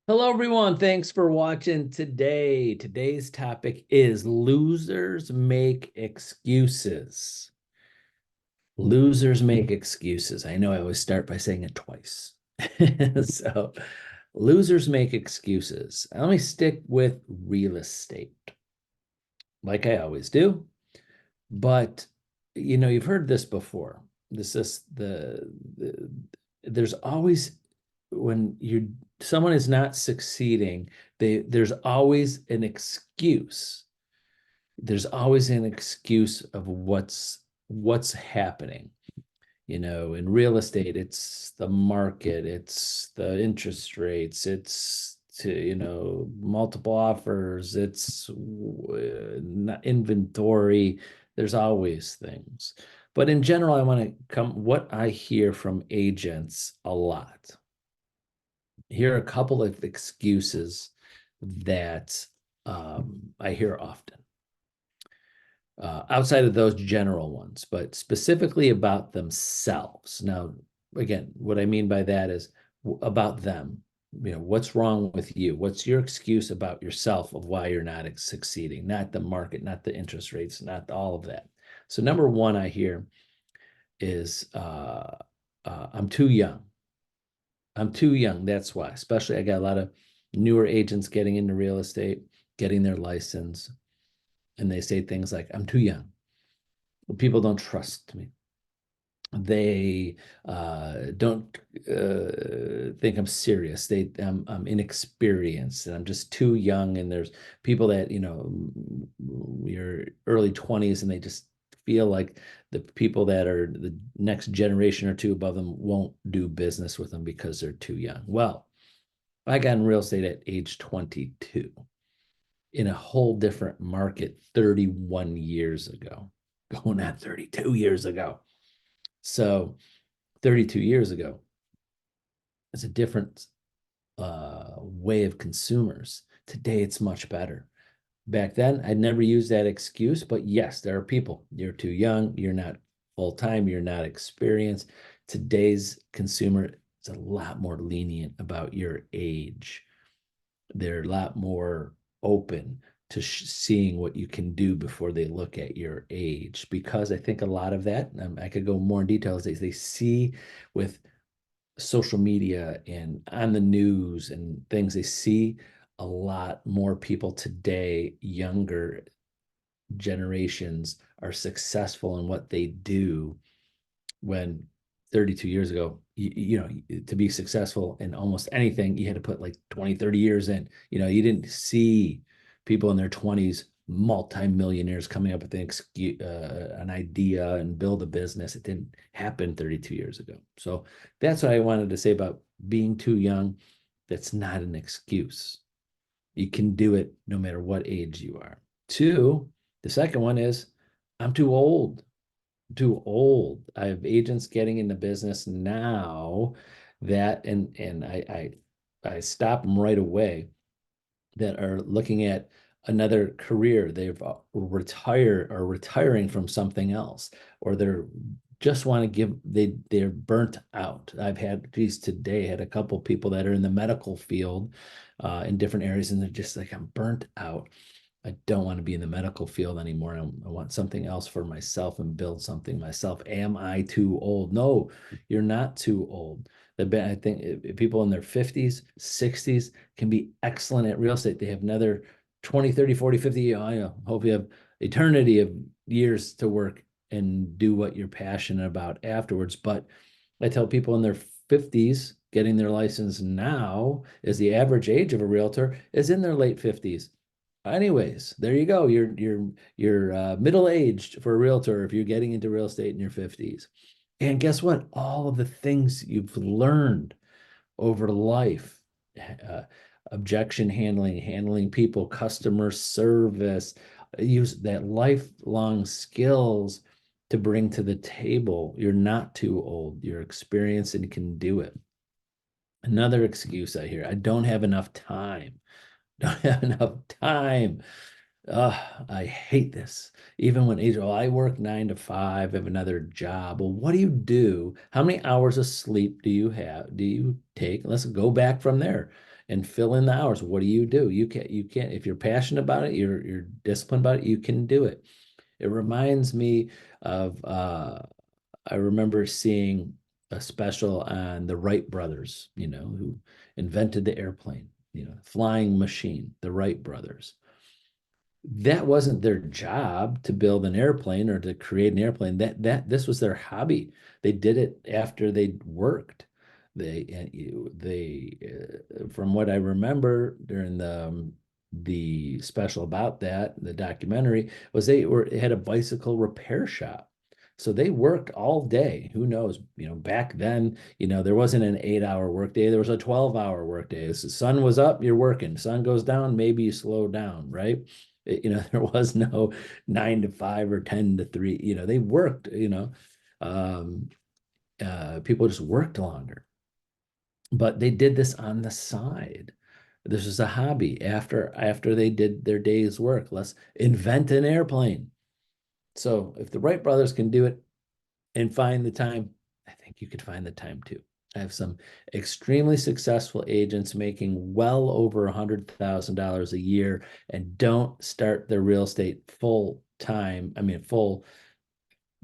Hello, everyone. Thanks for watching today. Today's topic is losers make excuses. Losers make excuses. I know I always start by saying it twice. So, losers make excuses. Let me stick with real estate, like I always do. But you've heard this before. This is the there's always when you someone is not succeeding, there's always an excuse. There's always an excuse of what's happening. In real estate, it's the market, it's the interest rates, it's multiple offers, it's inventory. There's always things. But in general, what I hear from agents a lot. Here are a couple of excuses that I hear often, outside of those general ones, but specifically about themselves. Now, again, what I mean by that is about them. What's wrong with you? What's your excuse about yourself of why you're not succeeding? Not the market, not the interest rates, not all of that. So, number one I hear is I'm too young. I'm too young. That's why. Especially, I got a lot of newer agents getting into real estate, getting their license, and they say things like, I'm too young. People don't trust me. They don't think I'm serious. I'm inexperienced and I'm just too young. And there's people that, your early 20s and they just feel like the people that are the next generation or two above them won't do business with them because they're too young. Well, I got in real estate at age 22 in a whole different market 31 years ago, going on 32 years ago. So 32 years ago, it's a different way of consumers. Today, it's much better. Back then, I'd never used that excuse, but yes, there are people. You're too young, you're not full time, you're not experienced. Today's consumer is a lot more lenient about your age. They're a lot more open to seeing what you can do before they look at your age. Because I think a lot of that, I could go more in details, they see with social media and on the news and things, they see a lot more people today, younger generations, are successful in what they do when 32 years ago, to be successful in almost anything, you had to put like 20, 30 years in. You didn't see people in their 20s, multimillionaires coming up with an idea and build a business. It didn't happen 32 years ago. So that's what I wanted to say about being too young. That's not an excuse. You can do it no matter what age you are. Two, the second one is I'm too old. Too old. I have agents getting into business now that and I stop them right away that are looking at another career. They've retired or retiring from something else, or they're just want to they're burnt out. I've had these today, had a couple people that are in the medical field in different areas, and they're just like, I'm burnt out. I don't want to be in the medical field anymore. I want something else for myself and build something myself. Am I too old? No, you're not too old. I think people in their 50s, 60s can be excellent at real estate. They have another 20, 30, 40, 50. I hope you have eternity of years to work and do what you're passionate about afterwards. But I tell people in their 50s, getting their license now is the average age of a realtor is in their late 50s. Anyways, there you go. You're middle-aged for a realtor if you're getting into real estate in your 50s. And guess what? All of the things you've learned over life, uh, objection handling, handling people, customer service, use that lifelong skills to bring to the table. You're not too old. You're experienced and can do it. Another excuse I hear, I don't have enough time. Don't have enough time. I hate this. Even when I work 9 to 5, have another job. Well, what do you do? How many hours of sleep do you have? Do you take? Let's go back from there. and fill in the hours. What do? You can't, if you're passionate about it, you're disciplined about it, you can do it. It reminds me of I remember seeing a special on the Wright brothers, who invented the airplane, flying machine, the Wright brothers. That wasn't their job to build an airplane or to create an airplane. This was their hobby. They did it after they'd worked. From what I remember during the special about that, the documentary, was had a bicycle repair shop. So they worked all day. Who knows? Back then, there wasn't an 8-hour workday. There was a 12-hour workday. The sun was up, you're working. Sun goes down, maybe you slow down, right? There was no 9 to 5 or 10 to 3. They worked, um, people just worked longer, but they did this on the side. This was a hobby after they did their day's work. Let's invent an airplane. So if the Wright brothers can do it and find the time, I think you could find the time too. I have some extremely successful agents making well over $100,000 a year and don't start their real estate full time. I mean, full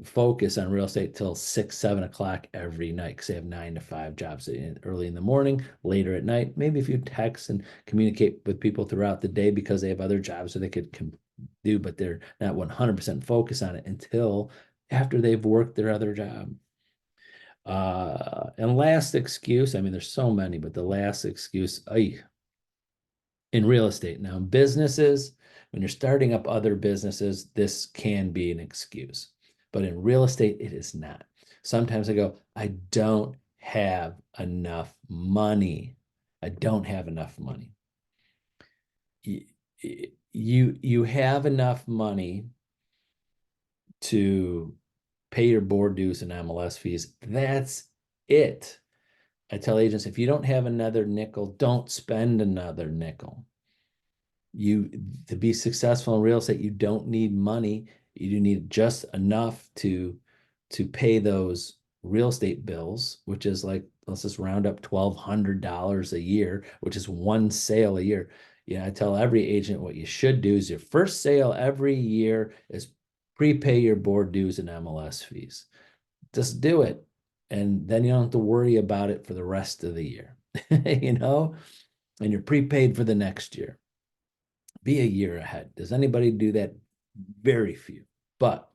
focus on real estate till 6, 7 o'clock every night because they have 9 to 5 jobs early in the morning, later at night. Maybe if you text and communicate with people throughout the day because they have other jobs that they could do, but they're not 100% focused on it until after they've worked their other job. And last excuse, I mean, there's so many, but the last excuse, in real estate. Now, in businesses, when you're starting up other businesses, this can be an excuse. But in real estate, it is not. Sometimes I go, I don't have enough money. I don't have enough money. You have enough money to pay your board dues and MLS fees. That's it. I tell agents, if you don't have another nickel, don't spend another nickel. To be successful in real estate, you don't need money. You do need just enough to pay those real estate bills, which is like, let's just round up $1,200 a year, which is one sale a year. I tell every agent what you should do is your first sale every year is prepay your board dues and MLS fees. Just do it. And then you don't have to worry about it for the rest of the year, and you're prepaid for the next year. Be a year ahead. Does anybody do that? Very few. But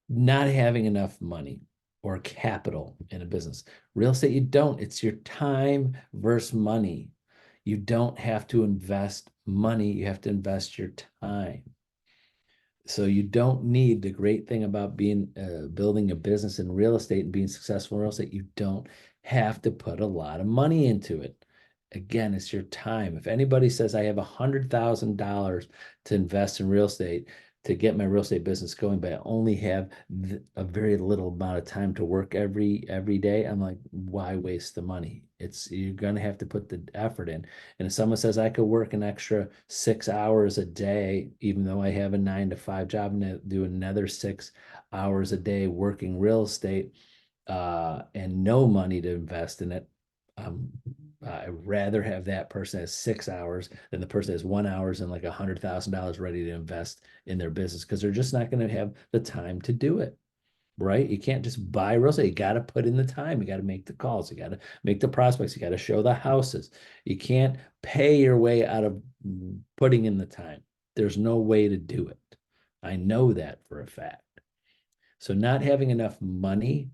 not having enough money or capital in a business. Real estate, you don't. It's your time versus money. You don't have to invest money. You have to invest your time. So you don't need, the great thing about building a business in real estate and being successful in real estate, you don't have to put a lot of money into it. Again, it's your time. If anybody says I have $100,000 to invest in real estate to get my real estate business going, but I only have a very little amount of time to work every day, I'm like, why waste the money? You're gonna have to put the effort in. And if someone says I could work an extra 6 hours a day, even though I have a 9 to 5 job, and do another 6 hours a day working real estate, and no money to invest in it, I'd rather have that person has 6 hours than the person has 1 hours and like $100,000 ready to invest in their business, because they're just not going to have the time to do it. Right? You can't just buy real estate. You got to put in the time. You got to make the calls. You got to make the prospects. You got to show the houses. You can't pay your way out of putting in the time. There's no way to do it. I know that for a fact. So not having enough money,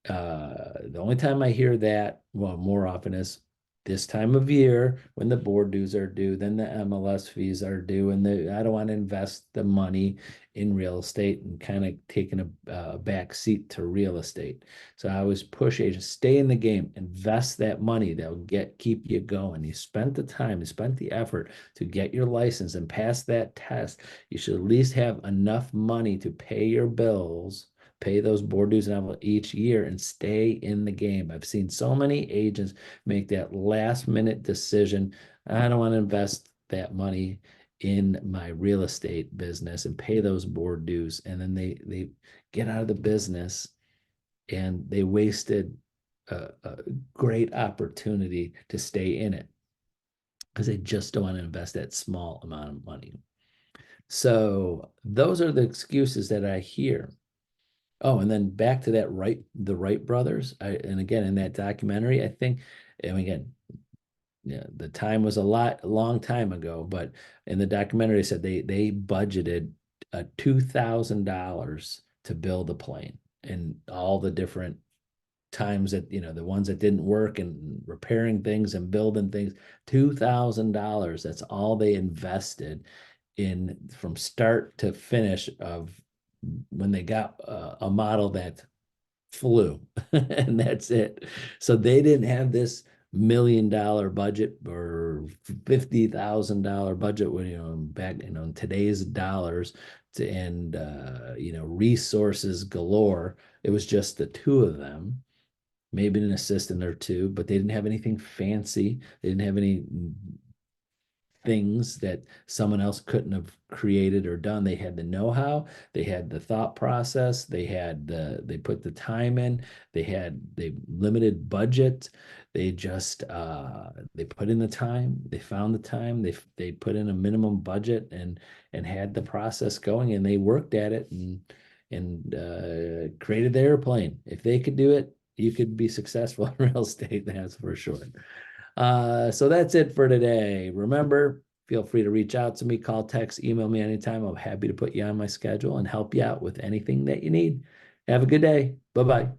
the only time I hear that, well, more often, is this time of year when the board dues are due, then the MLS fees are due, and I don't want to invest the money in real estate and kind of taking a back seat to real estate. So I always push agents, stay in the game, invest that money. That'll keep you going. You spent the time, you spent the effort to get your license and pass that test. You should at least have enough money to pay your bills, pay those board dues and each year, and stay in the game. I've seen so many agents make that last minute decision. I don't want to invest that money in my real estate business and pay those board dues. And then they get out of the business and they wasted a great opportunity to stay in it because they just don't want to invest that small amount of money. So those are the excuses that I hear. Oh, and then back to that the Wright brothers. And again, in that documentary, I think, and again, yeah, the time was a long time ago, but in the documentary, they said they budgeted $2,000 to build a plane and all the different times that, the ones that didn't work and repairing things and building things. $2,000. That's all they invested in from start to finish of when they got a model that flew and that's it. So they didn't have this $1 million budget or $50,000 budget when, back, in today's dollars and, resources galore. It was just the two of them, maybe an assistant or two, but they didn't have anything fancy. They didn't have any things that someone else couldn't have created or done. They had the know-how, they had the thought process, they put the time in, they limited budget. They just they put in the time, they found the time, they put in a minimum budget and had the process going and they worked at it and created the airplane. If they could do it, you could be successful in real estate, that's for sure. So that's it for today. Remember, feel free to reach out to me, call, text, email me anytime. I'm happy to put you on my schedule and help you out with anything that you need. Have a good day. Bye-bye.